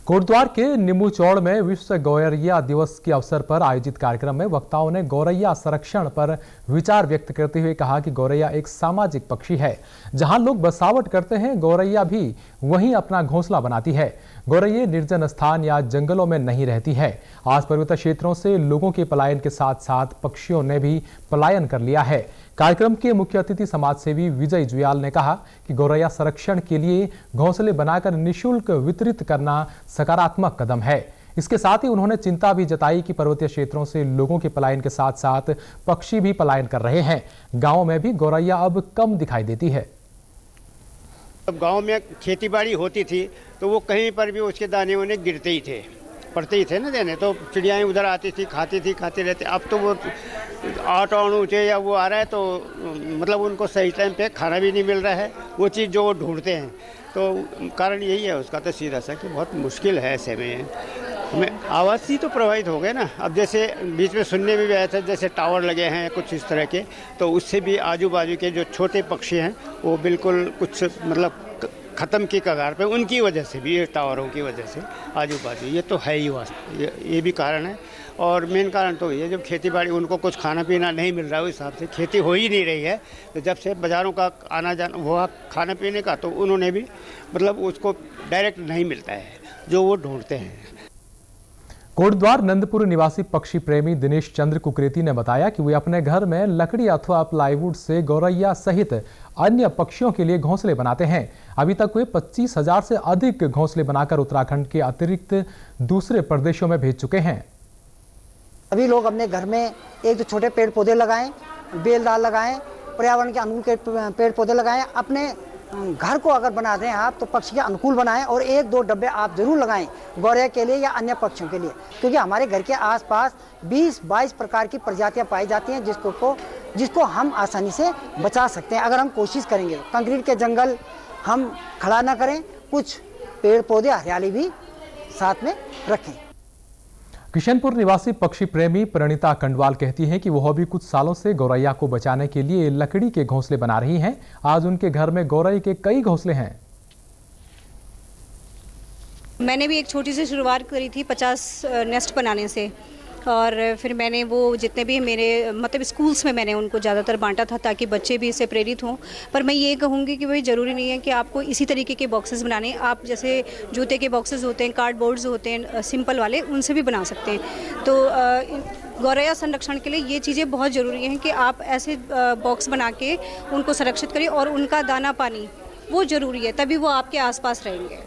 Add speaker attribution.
Speaker 1: कोटद्वार के नीमूचौड़ में विश्व गौरैया दिवस के अवसर पर आयोजित कार्यक्रम में वक्ताओं ने गौरैया संरक्षण पर विचार व्यक्त करते हुए कहा कि गौरैया एक सामाजिक पक्षी है। जहां लोग बसावट करते हैं, गौरैया भी वहीं अपना घोंसला बनाती है। गौरैया निर्जन स्थान या जंगलों में नहीं रहती है। आज पर्वतीय क्षेत्रों से लोगों के पलायन के साथ साथ पक्षियों ने भी पलायन कर लिया है। कार्यक्रम के मुख्य अतिथि समाजसेवी विजय जुयाल ने कहा कि गौरैया संरक्षण के लिए घोंसले बनाकर निःशुल्क वितरित करना सकारात्मक कदम है। इसके साथ ही उन्होंने चिंता भी जताई कि पर्वतीय क्षेत्रों से लोगों के पलायन के साथ साथ पक्षी भी पलायन कर रहे हैं। गांवों में भी गौरैया अब कम दिखाई देती है।
Speaker 2: जब गांव में खेतीबाड़ी होती थी तो वो कहीं पर भी उसके दाने उन्हें गिरते ही थे, पड़ते ही थे ना देने, तो चिड़ियाएँ उधर आती थी, खाती रहती। अब तो वो 8 आने ऊँचे या वो आ रहा है तो मतलब उनको सही टाइम पे खाना भी नहीं मिल रहा है, वो चीज़ जो वो ढूंढते हैं। तो कारण यही है उसका तो सीधा सा कि बहुत मुश्किल है ऐसे में। हमें आवाज़ ही तो प्रभावित हो गए ना। अब जैसे बीच में सुनने में भी आया था जैसे टावर लगे हैं कुछ इस तरह के, तो उससे भी आजू बाजू के जो छोटे पक्षी हैं वो बिल्कुल कुछ मतलब ख़त्म की कगार पे, उनकी वजह से भी, ये टावरों की वजह से आजू बाजू ये तो है ही ये भी कारण है। और मेन कारण तो ये जब खेती बाड़ी उनको कुछ खाना पीना नहीं मिल रहा है, उस हिसाब से खेती हो ही नहीं रही है, तो जब से बाज़ारों का आना जाना हुआ खाने पीने का, तो उन्होंने भी मतलब उसको डायरेक्ट नहीं मिलता है जो वो ढूंढते हैं।
Speaker 1: कोटद्वार नंदपुर निवासी पक्षी प्रेमी दिनेश चंद्र कुकरेती ने बताया कि वे अपने घर में लकड़ी अथवा प्लाईवुड से गौरैया सहित अन्य पक्षियों के लिए घोंसले बनाते हैं। अभी तक वे 25,000 से अधिक घोंसले बनाकर उत्तराखंड के अतिरिक्त दूसरे प्रदेशों में भेज चुके हैं।
Speaker 3: सभी लोग अपने घर में एक दो छोटे पेड़ पौधे लगाएं, बेलदार लगाएं, पर्यावरण के अनुकूल के पेड़ पौधे लगाएं। अपने घर को अगर बनाते हैं आप तो पक्षी के अनुकूल बनाएं और 1-2 डब्बे आप जरूर लगाएं गौरैया के लिए या अन्य पक्षियों के लिए, क्योंकि हमारे घर के आसपास 20-22 प्रकार की प्रजातियां पाई जाती हैं जिसको हम आसानी से बचा सकते हैं अगर हम कोशिश करेंगे। कंक्रीट के जंगल हम खड़ा ना करें, कुछ पेड़ पौधे हरियाली भी साथ में रखें।
Speaker 1: किशनपुर निवासी पक्षी प्रेमी प्रणीता कंडवाल कहती हैं कि वह भी कुछ सालों से गौरैया को बचाने के लिए लकड़ी के घोंसले बना रही हैं। आज उनके घर में गौरैया के कई घोंसले हैं।
Speaker 4: मैंने भी एक छोटी सी शुरुआत करी थी 50 नेस्ट बनाने से, और फिर मैंने वो जितने भी मेरे मतलब स्कूल्स में मैंने उनको ज़्यादातर बांटा था ताकि बच्चे भी इससे प्रेरित हों। पर मैं ये कहूँगी कि भाई ज़रूरी नहीं है कि आपको इसी तरीके के बॉक्सेस बनाने, आप जैसे जूते के बॉक्सेस होते हैं, कार्डबोर्ड्स होते हैं सिंपल वाले, उनसे भी बना सकते हैं। तो गौरैया संरक्षण के लिए ये चीज़ें बहुत ज़रूरी हैं कि आप ऐसे बॉक्स बना के उनको संरक्षित करें, और उनका दाना पानी वो ज़रूरी है, तभी वो आपके आसपास रहेंगे।